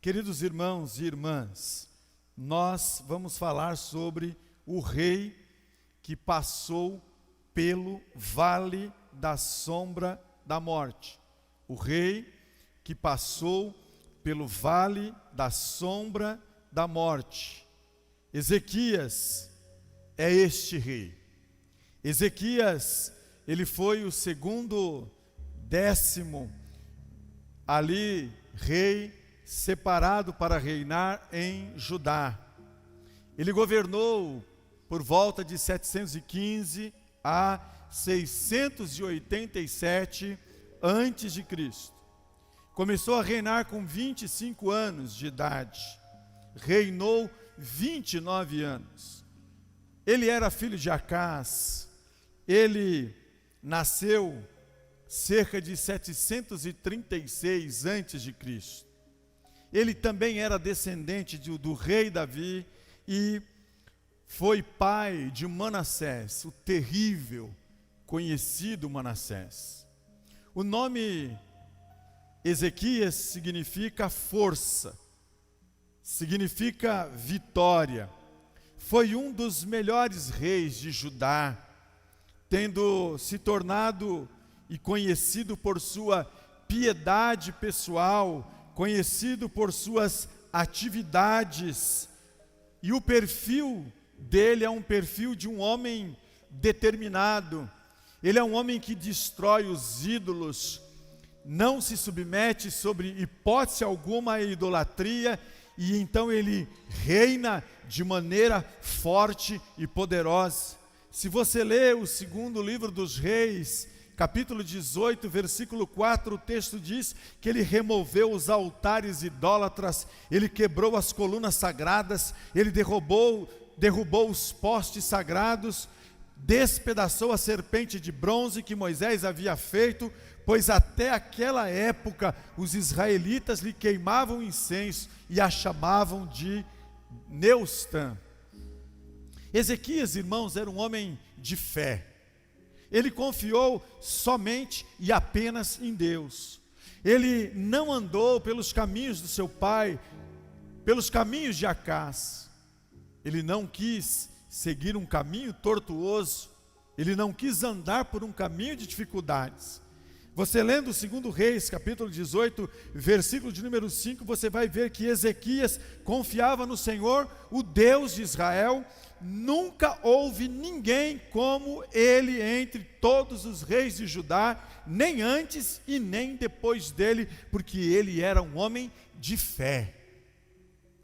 Queridos irmãos e irmãs, nós vamos falar sobre o rei que passou pelo vale da sombra da morte. O rei que passou pelo vale da sombra da morte. Ezequias é este rei. Ezequias, ele foi o segundo décimo ali rei separado para reinar em Judá. Ele governou por volta de 715 a 687 antes de Cristo. Começou a reinar com 25 anos de idade. Reinou 29 anos. Ele era filho de Acás. Ele nasceu cerca de 736 antes de Cristo. Ele também era descendente do rei Davi e foi pai de Manassés, o terrível, conhecido Manassés. O nome Ezequias significa força, significa vitória. Foi um dos melhores reis de Judá, tendo se tornado e conhecido por sua piedade pessoal, conhecido por suas atividades, e o perfil dele é um perfil de um homem determinado. Ele é um homem que destrói os ídolos, não se submete sobre hipótese alguma à idolatria, e então ele reina de maneira forte e poderosa. Se você ler o segundo livro dos Reis, capítulo 18, versículo 4, o texto diz que ele removeu os altares idólatras, ele quebrou as colunas sagradas, ele derrubou os postes sagrados, despedaçou a serpente de bronze que Moisés havia feito, pois até aquela época os israelitas lhe queimavam incenso e a chamavam de Neustã. Ezequias, irmãos, era um homem de fé. Ele confiou somente e apenas em Deus. Ele não andou pelos caminhos do seu pai, pelos caminhos de Acás. Ele não quis seguir um caminho tortuoso. Ele não quis andar por um caminho de dificuldades. Você lendo o 2 Reis, capítulo 18, versículo de número 5, você vai ver que Ezequias confiava no Senhor, o Deus de Israel. Nunca houve ninguém como ele entre todos os reis de Judá, nem antes e nem depois dele, porque ele era um homem de fé.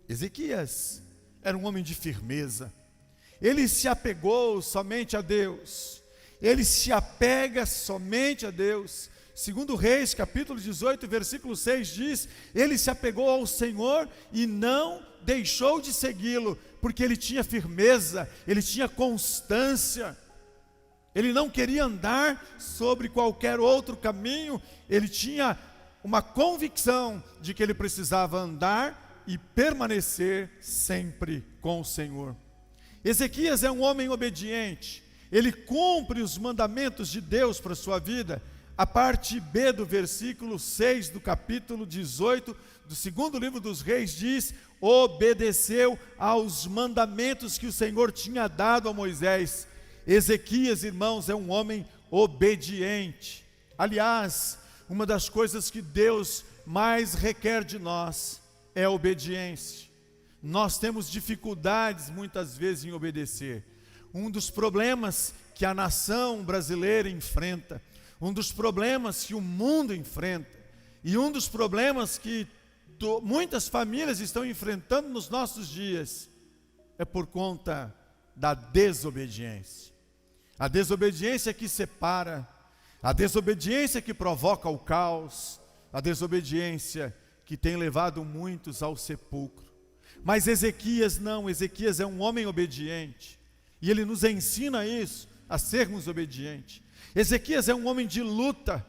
Ezequias era um homem de firmeza. Ele se apegou somente a Deus. Ele se apega somente a Deus. 2 Reis, capítulo 18, versículo 6 diz: ele se apegou ao Senhor e não deixou de segui-lo, porque ele tinha firmeza, ele tinha constância, ele não queria andar sobre qualquer outro caminho, ele tinha uma convicção de que ele precisava andar e permanecer sempre com o Senhor. Ezequias é um homem obediente, ele cumpre os mandamentos de Deus para a sua vida. A parte B do versículo 6 do capítulo 18 do segundo livro dos Reis diz: obedeceu aos mandamentos que o Senhor tinha dado a Moisés. Ezequias, irmãos, é um homem obediente. Aliás, uma das coisas que Deus mais requer de nós é a obediência. Nós temos dificuldades muitas vezes em obedecer. Um dos problemas que a nação brasileira enfrenta, um dos problemas que o mundo enfrenta, e um dos problemas que muitas famílias estão enfrentando nos nossos dias, é por conta da desobediência. A desobediência que separa, a desobediência que provoca o caos, a desobediência que tem levado muitos ao sepulcro. Mas Ezequias não, Ezequias é um homem obediente, e ele nos ensina isso, a sermos obedientes. Ezequias é um homem de luta.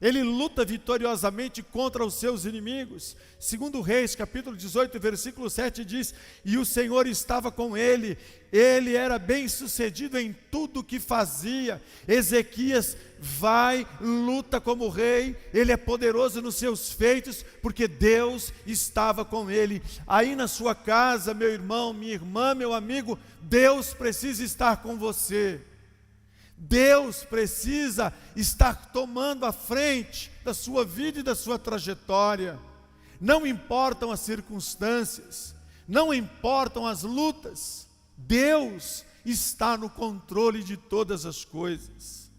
Ele luta vitoriosamente contra os seus inimigos. Segundo Reis, capítulo 18, versículo 7 diz: e o Senhor estava com ele, ele era bem sucedido em tudo o que fazia. Ezequias vai, luta como rei, ele é poderoso nos seus feitos, porque Deus estava com ele. Aí na sua casa, meu irmão, minha irmã, meu amigo, Deus precisa estar com você. Deus precisa estar tomando a frente da sua vida e da sua trajetória. Não importam as circunstâncias, não importam as lutas, Deus está no controle de todas as coisas.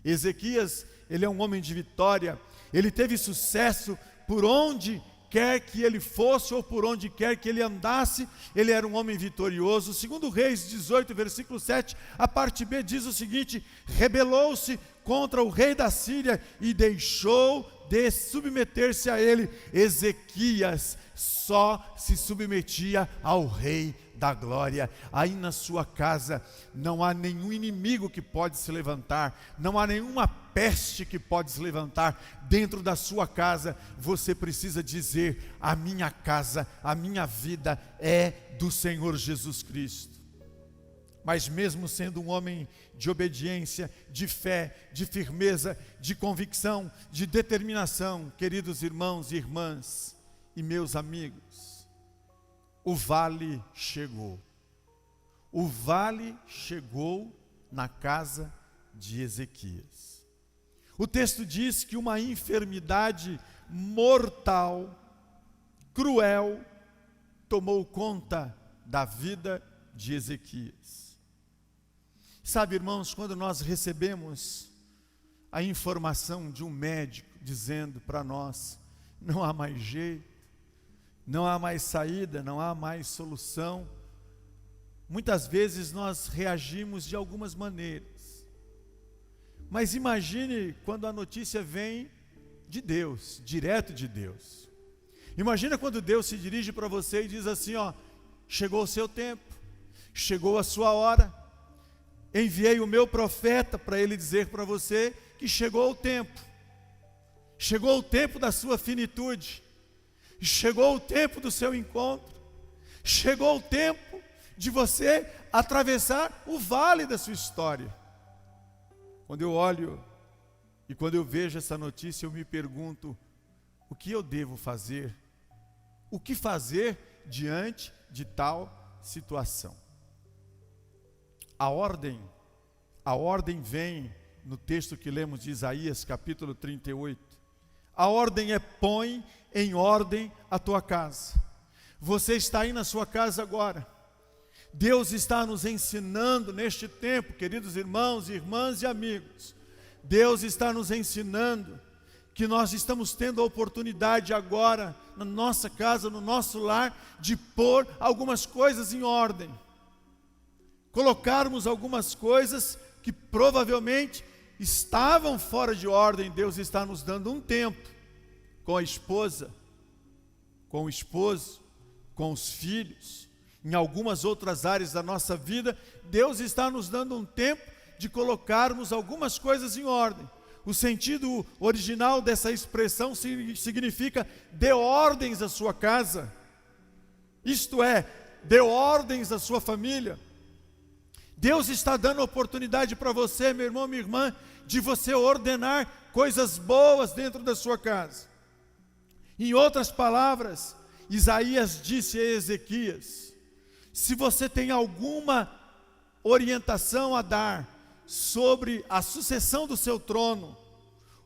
Ezequias, ele é um homem de vitória, ele teve sucesso por onde quer que ele fosse ou por onde quer que ele andasse, ele era um homem vitorioso. Segundo Reis 18, versículo 7, a parte B diz o seguinte: rebelou-se contra o rei da Síria e deixou de submeter-se a ele. Ezequias só se submetia ao rei da glória. Aí na sua casa não há nenhum inimigo que pode se levantar, não há nenhuma peste que pode se levantar. Dentro da sua casa você precisa dizer: a minha casa, a minha vida é do Senhor Jesus Cristo. Mas mesmo sendo um homem de obediência, de fé, de firmeza, de convicção, de determinação, queridos irmãos e irmãs e meus amigos, o vale chegou. O vale chegou na casa de Ezequias. O texto diz que uma enfermidade mortal, cruel, tomou conta da vida de Ezequias. Sabe, irmãos, quando nós recebemos a informação de um médico dizendo para nós: não há mais jeito, não há mais saída, não há mais solução, muitas vezes nós reagimos de algumas maneiras. Mas imagine quando a notícia vem de Deus, direto de Deus. Imagina quando Deus se dirige para você e diz assim: ó, chegou o seu tempo, chegou a sua hora, enviei o meu profeta para ele dizer para você que chegou o tempo da sua finitude, chegou o tempo do seu encontro, chegou o tempo de você atravessar o vale da sua história. Quando eu olho e quando eu vejo essa notícia, eu me pergunto: o que eu devo fazer? O que fazer diante de tal situação? A ordem vem no texto que lemos de Isaías, capítulo 38. A ordem é: põe em ordem a tua casa. Você está aí na sua casa agora. Deus está nos ensinando neste tempo, queridos irmãos, irmãs e amigos. Deus está nos ensinando que nós estamos tendo a oportunidade agora, na nossa casa, no nosso lar, de pôr algumas coisas em ordem. Colocarmos algumas coisas que provavelmente estavam fora de ordem. Deus está nos dando um tempo com a esposa, com o esposo, com os filhos, em algumas outras áreas da nossa vida. Deus está nos dando um tempo de colocarmos algumas coisas em ordem. O sentido original dessa expressão significa: dê ordens à sua casa, isto é, dê ordens à sua família. Deus está dando oportunidade para você, meu irmão, minha irmã, de você ordenar coisas boas dentro da sua casa. Em outras palavras, Isaías disse a Ezequias: se você tem alguma orientação a dar sobre a sucessão do seu trono,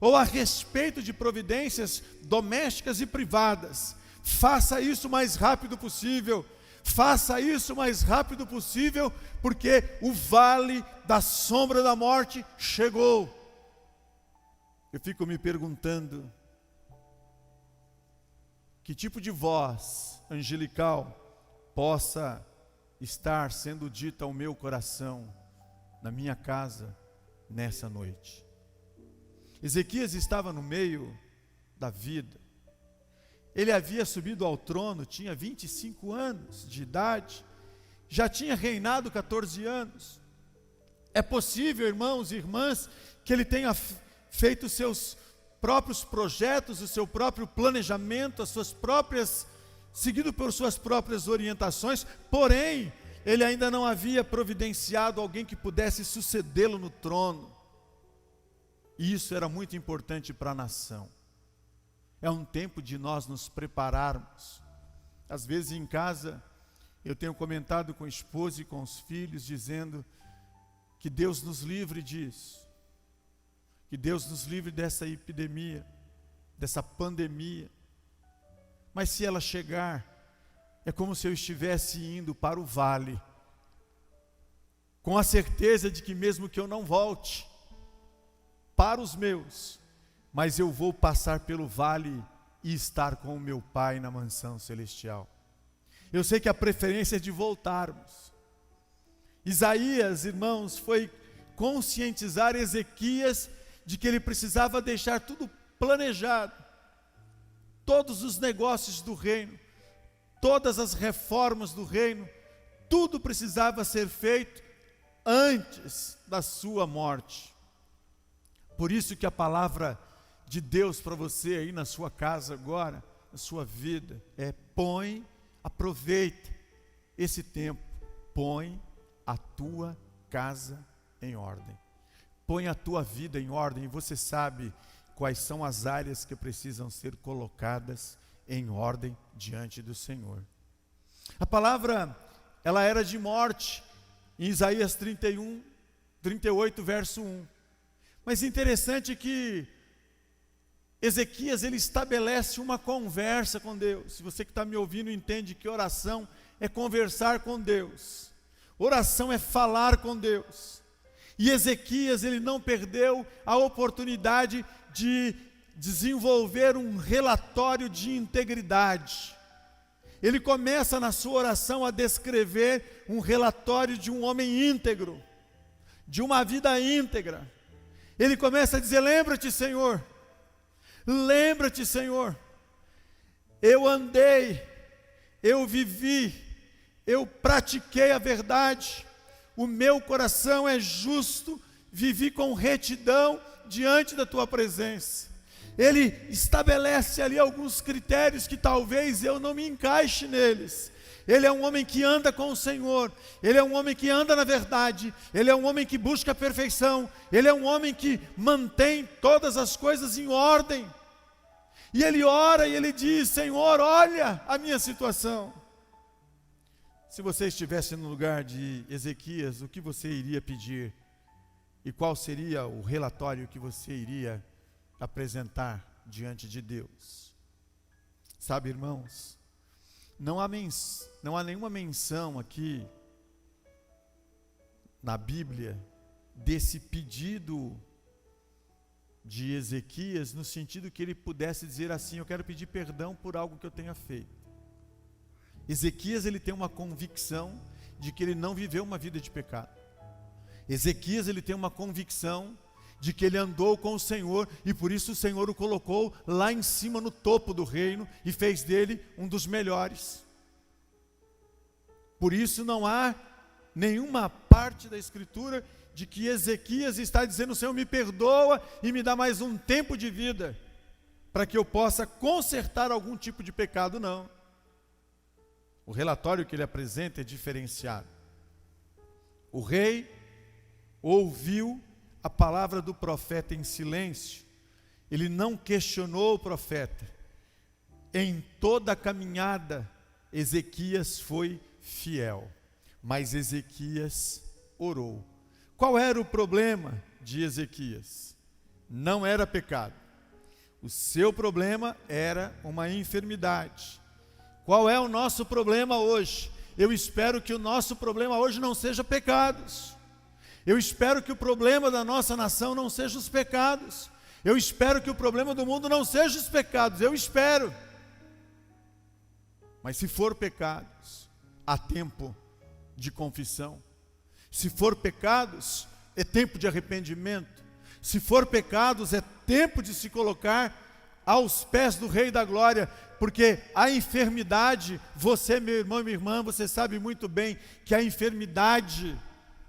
ou a respeito de providências domésticas e privadas, faça isso o mais rápido possível. Faça isso o mais rápido possível, porque o vale da sombra da morte chegou. Eu fico me perguntando: que tipo de voz angelical possa estar sendo dita ao meu coração, na minha casa, nessa noite? Ezequias estava no meio da vida. Ele havia subido ao trono, tinha 25 anos de idade, já tinha reinado 14 anos. É possível, irmãos e irmãs, que ele tenha feito seus próprios projetos, o seu próprio planejamento, seguido por suas próprias orientações, porém, ele ainda não havia providenciado alguém que pudesse sucedê-lo no trono. E isso era muito importante para a nação. É um tempo de nós nos prepararmos. Às vezes em casa, eu tenho comentado com a esposa e com os filhos, dizendo que Deus nos livre disso. Que Deus nos livre dessa epidemia, dessa pandemia. Mas se ela chegar, é como se eu estivesse indo para o vale, com a certeza de que mesmo que eu não volte para os meus, mas eu vou passar pelo vale e estar com o meu Pai na mansão celestial. Eu sei que a preferência é de voltarmos. Isaías, irmãos, foi conscientizar Ezequias de que ele precisava deixar tudo planejado, todos os negócios do reino, todas as reformas do reino, tudo precisava ser feito antes da sua morte. Por isso que a palavra de Deus para você aí na sua casa agora, na sua vida, é aproveita esse tempo, põe a tua casa em ordem. Põe a tua vida em ordem e você sabe quais são as áreas que precisam ser colocadas em ordem diante do Senhor. A palavra, ela era de morte, em Isaías 38, verso 1. Mas interessante que Ezequias, ele estabelece uma conversa com Deus. Se você que está me ouvindo entende que oração é conversar com Deus. Oração é falar com Deus. E Ezequias, ele não perdeu a oportunidade de desenvolver um relatório de integridade. Ele começa na sua oração a descrever um relatório de um homem íntegro, de uma vida íntegra. Ele começa a dizer: lembra-te, Senhor, eu andei, eu vivi, eu pratiquei a verdade, o meu coração é justo, vivi com retidão diante da tua presença. Ele estabelece ali alguns critérios que talvez eu não me encaixe neles. Ele é um homem que anda com o Senhor, ele é um homem que anda na verdade, ele é um homem que busca a perfeição, ele é um homem que mantém todas as coisas em ordem. E ele ora e ele diz: Senhor, olha a minha situação. Se você estivesse no lugar de Ezequias, o que você iria pedir? E qual seria o relatório que você iria apresentar diante de Deus? Sabe, irmãos, não há nenhuma menção aqui na Bíblia desse pedido de Ezequias, no sentido que ele pudesse dizer assim: eu quero pedir perdão por algo que eu tenha feito. Ezequias, ele tem uma convicção de que ele não viveu uma vida de pecado. Ezequias, ele tem uma convicção de que ele andou com o Senhor e por isso o Senhor o colocou lá em cima no topo do reino e fez dele um dos melhores. Por isso não há nenhuma parte da Escritura de que Ezequias está dizendo: Senhor, me perdoa e me dá mais um tempo de vida para que eu possa consertar algum tipo de pecado. Não. O relatório que ele apresenta é diferenciado. O rei ouviu a palavra do profeta em silêncio. Ele não questionou o profeta. Em toda a caminhada, Ezequias foi fiel, mas Ezequias orou. Qual era o problema de Ezequias? Não era pecado. O seu problema era uma enfermidade. Qual é o nosso problema hoje? Eu espero que o nosso problema hoje não seja pecados. Eu espero que o problema da nossa nação não seja os pecados. Eu espero que o problema do mundo não seja os pecados. Eu espero. Mas se for pecados, há tempo de confissão. Se for pecados, é tempo de arrependimento. Se for pecados, é tempo de se colocar aos pés do Rei da Glória, porque a enfermidade, você, meu irmão e minha irmã, você sabe muito bem que a enfermidade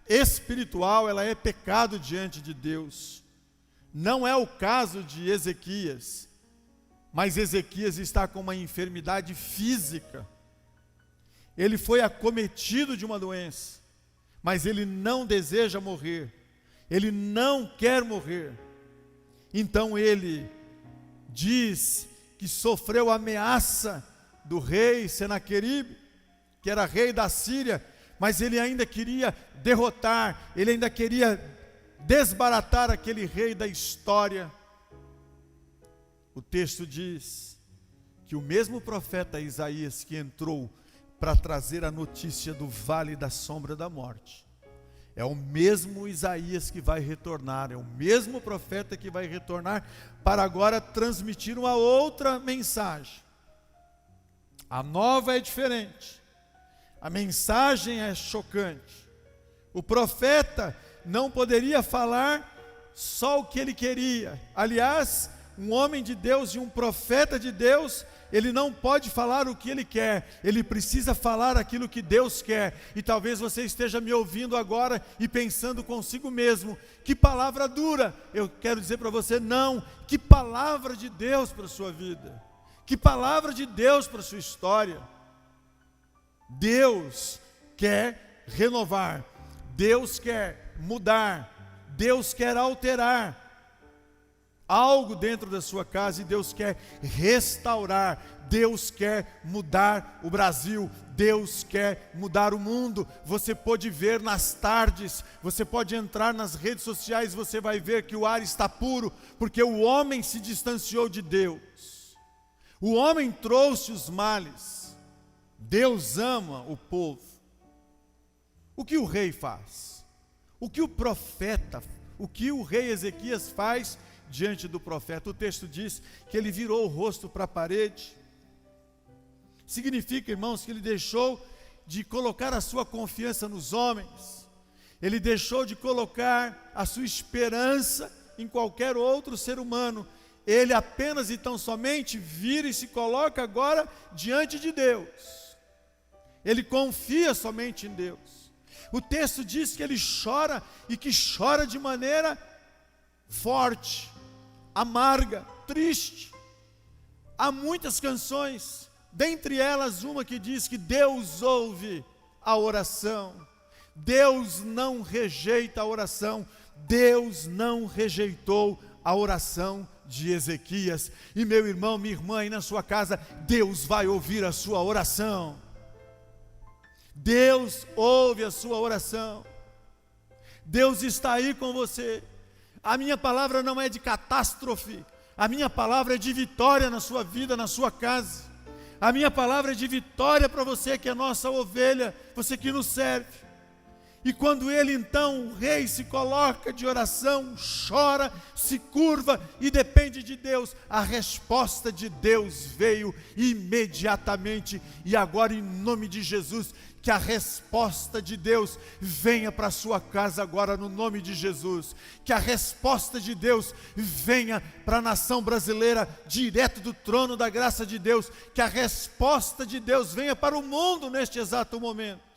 espiritual, ela é pecado diante de Deus. Não é o caso de Ezequias, mas Ezequias está com uma enfermidade física. Ele foi acometido de uma doença, mas ele não deseja morrer, ele não quer morrer. Então ele diz que sofreu ameaça do rei Senaqueribe, que era rei da Síria, mas ele ainda queria derrotar, ele ainda queria desbaratar aquele rei da história. O texto diz que o mesmo profeta Isaías que entrou para trazer a notícia do vale da sombra da morte, é o mesmo Isaías que vai retornar, é o mesmo profeta que vai retornar para agora transmitir uma outra mensagem. A nova é diferente, a mensagem é chocante. O profeta não poderia falar só o que ele queria. Aliás, um homem de Deus e um profeta de Deus, ele não pode falar o que ele quer, ele precisa falar aquilo que Deus quer. E talvez você esteja me ouvindo agora e pensando consigo mesmo, que palavra dura. Eu quero dizer para você, não, que palavra de Deus para a sua vida, que palavra de Deus para a sua história. Deus quer renovar, Deus quer mudar, Deus quer alterar algo dentro da sua casa, e Deus quer restaurar, Deus quer mudar o Brasil, Deus quer mudar o mundo. Você pode ver nas tardes, você pode entrar nas redes sociais, você vai ver que o ar está puro, porque o homem se distanciou de Deus, o homem trouxe os males. Deus ama o povo. O que o rei faz? O que o profeta, o que o rei Ezequias faz diante do profeta? O texto diz que ele virou o rosto para a parede. Significa, irmãos, que ele deixou de colocar a sua confiança nos homens, ele deixou de colocar a sua esperança em qualquer outro ser humano. Ele apenas e tão somente vira e se coloca agora diante de Deus. Ele confia somente em Deus. O texto diz que ele chora, e que chora de maneira forte, amarga, triste. Há muitas canções, dentre elas uma que diz que Deus ouve a oração. Deus não rejeita a oração. Deus não rejeitou a oração de Ezequias. E meu irmão, minha irmã, aí na sua casa, Deus vai ouvir a sua oração. Deus ouve a sua oração. Deus está aí com você. A minha palavra não é de catástrofe, a minha palavra é de vitória na sua vida, na sua casa. A minha palavra é de vitória para você que é nossa ovelha, você que nos serve. E quando ele então, o rei, se coloca de oração, chora, se curva e depende de Deus, a resposta de Deus veio imediatamente. E agora, em nome de Jesus, que a resposta de Deus venha para a sua casa agora, no nome de Jesus. Que a resposta de Deus venha para a nação brasileira, direto do trono da graça de Deus. Que a resposta de Deus venha para o mundo neste exato momento.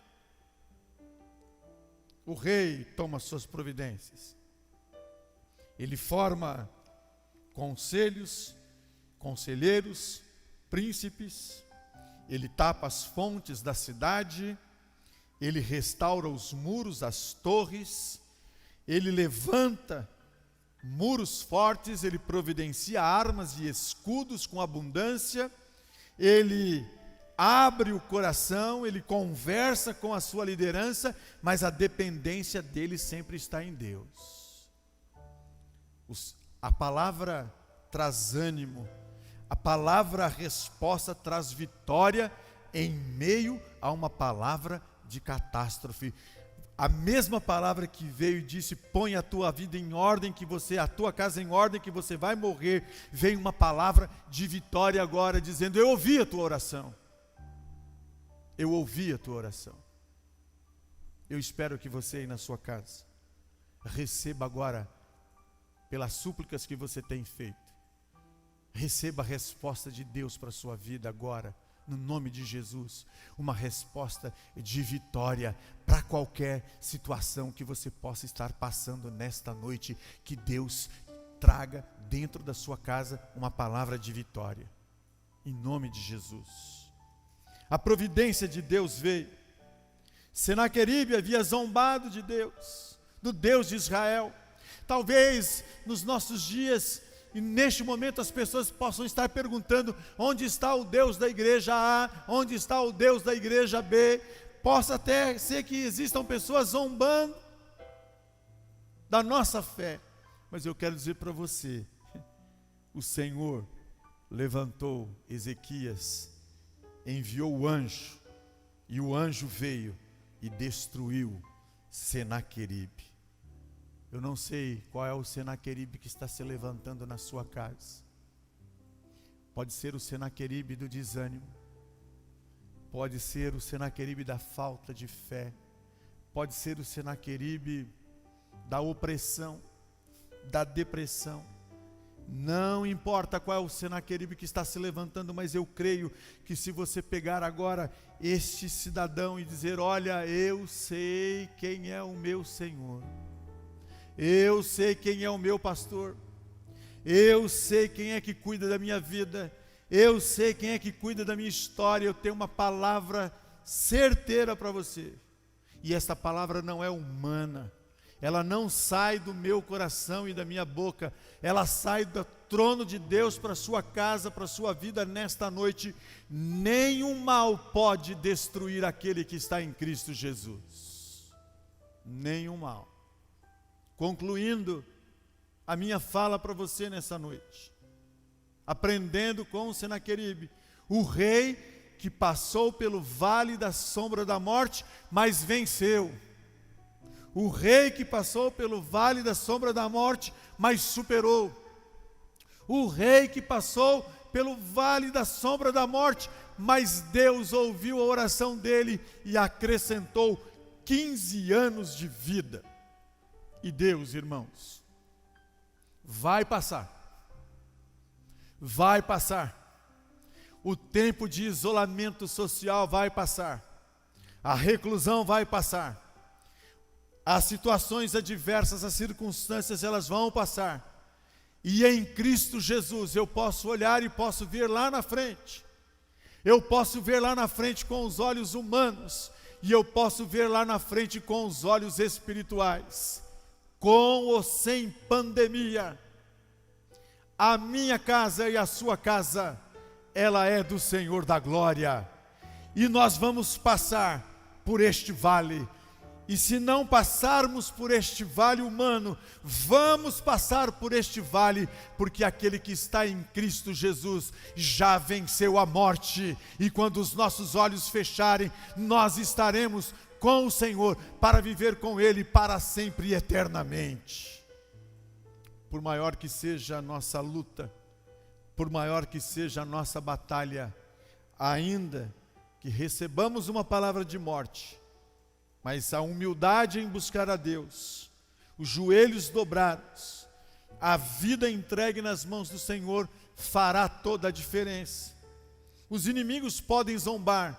O rei toma suas providências. Ele forma conselhos, conselheiros, príncipes. Ele tapa as fontes da cidade, ele restaura os muros, as torres, ele levanta muros fortes, ele providencia armas e escudos com abundância, ele abre o coração, ele conversa com a sua liderança, mas a dependência dele sempre está em Deus. A palavra traz ânimo, a palavra, a resposta traz vitória em meio a uma palavra de catástrofe. A mesma palavra que veio e disse: põe a tua vida em ordem, a tua casa em ordem, que você vai morrer. Vem uma palavra de vitória agora, dizendo: eu ouvi a tua oração. Eu ouvi a tua oração. Eu espero que você aí na sua casa receba agora, pelas súplicas que você tem feito, receba a resposta de Deus para a sua vida agora, no nome de Jesus. Uma resposta de vitória para qualquer situação que você possa estar passando nesta noite. Que Deus traga dentro da sua casa uma palavra de vitória. Em nome de Jesus. A providência de Deus veio. Senaqueribe havia zombado de Deus, do Deus de Israel. Talvez nos nossos dias e neste momento as pessoas possam estar perguntando: onde está o Deus da igreja A? Onde está o Deus da igreja B? Possa até ser que existam pessoas zombando da nossa fé. Mas eu quero dizer para você, o Senhor levantou Ezequias, enviou o anjo, e o anjo veio e destruiu Senaqueribe. Eu não sei qual é o Senaqueribe que está se levantando na sua casa. Pode ser o Senaqueribe do desânimo, pode ser o Senaqueribe da falta de fé, pode ser o Senaqueribe da opressão, da depressão. Não importa qual é o Senaqueribe que está se levantando, mas eu creio que se você pegar agora este cidadão e dizer: olha, eu sei quem é o meu Senhor, eu sei quem é o meu pastor, eu sei quem é que cuida da minha vida, eu sei quem é que cuida da minha história, eu tenho uma palavra certeira para você. E essa palavra não é humana, ela não sai do meu coração e da minha boca, ela sai do trono de Deus para a sua casa, para a sua vida nesta noite. Nenhum mal pode destruir aquele que está em Cristo Jesus. Nenhum mal. Concluindo a minha fala para você nessa noite, aprendendo com o Senaqueribe, o rei que passou pelo vale da sombra da morte, mas venceu. O rei que passou pelo vale da sombra da morte, mas superou. O rei que passou pelo vale da sombra da morte, mas Deus ouviu a oração dele e acrescentou 15 anos de vida. E Deus, irmãos, vai passar. Vai passar. O tempo de isolamento social vai passar. A reclusão vai passar. As situações adversas, as circunstâncias, elas vão passar. E em Cristo Jesus eu posso olhar e posso ver lá na frente. Eu posso ver lá na frente com os olhos humanos. E eu posso ver lá na frente com os olhos espirituais. Com ou sem pandemia. A minha casa e a sua casa, ela é do Senhor da glória. E nós vamos passar por este vale. E se não passarmos por este vale humano, vamos passar por este vale, porque aquele que está em Cristo Jesus já venceu a morte. E quando os nossos olhos fecharem, nós estaremos com o Senhor para viver com Ele para sempre e eternamente. Por maior que seja a nossa luta, por maior que seja a nossa batalha, ainda que recebamos uma palavra de morte, mas a humildade em buscar a Deus, os joelhos dobrados, a vida entregue nas mãos do Senhor, fará toda a diferença. Os inimigos podem zombar,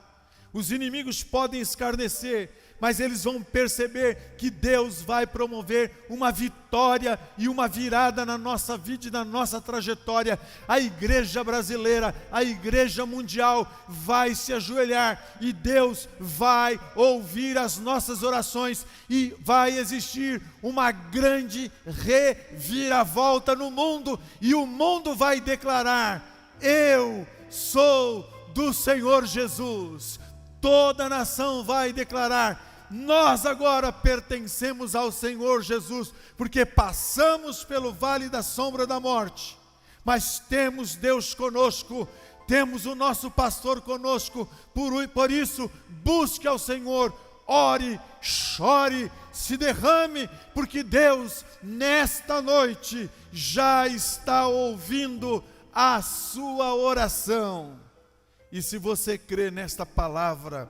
os inimigos podem escarnecer, mas eles vão perceber que Deus vai promover uma vitória e uma virada na nossa vida e na nossa trajetória. A igreja brasileira, a igreja mundial vai se ajoelhar e Deus vai ouvir as nossas orações e vai existir uma grande reviravolta no mundo e o mundo vai declarar: eu sou do Senhor Jesus. Toda a nação vai declarar: nós agora pertencemos ao Senhor Jesus, porque passamos pelo vale da sombra da morte, mas temos Deus conosco, temos o nosso pastor conosco. Por isso, busque ao Senhor, ore, chore, se derrame, porque Deus nesta noite já está ouvindo a sua oração. E se você crê nesta palavra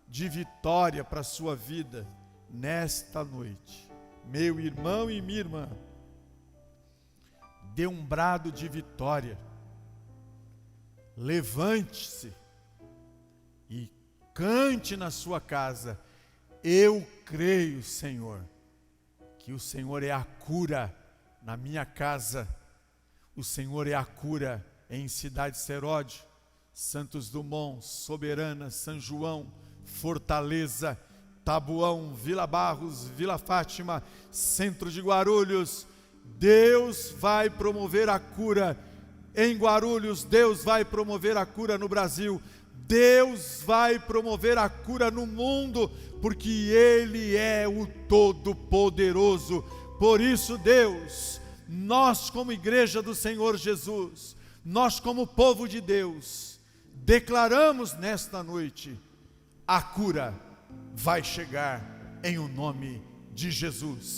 de vitória para a sua vida, nesta noite, meu irmão e minha irmã, dê um brado de vitória, levante-se e cante na sua casa: eu creio, Senhor, que o Senhor é a cura na minha casa. O Senhor é a cura em Cidade Serode, Santos Dumont, Soberana, São João, Fortaleza, Tabuão, Vila Barros, Vila Fátima, Centro de Guarulhos. Deus vai promover a cura em Guarulhos, Deus vai promover a cura no Brasil, Deus vai promover a cura no mundo, porque Ele é o Todo-Poderoso. Por isso, Deus, nós como Igreja do Senhor Jesus, nós como povo de Deus, declaramos nesta noite, a cura vai chegar em o nome de Jesus.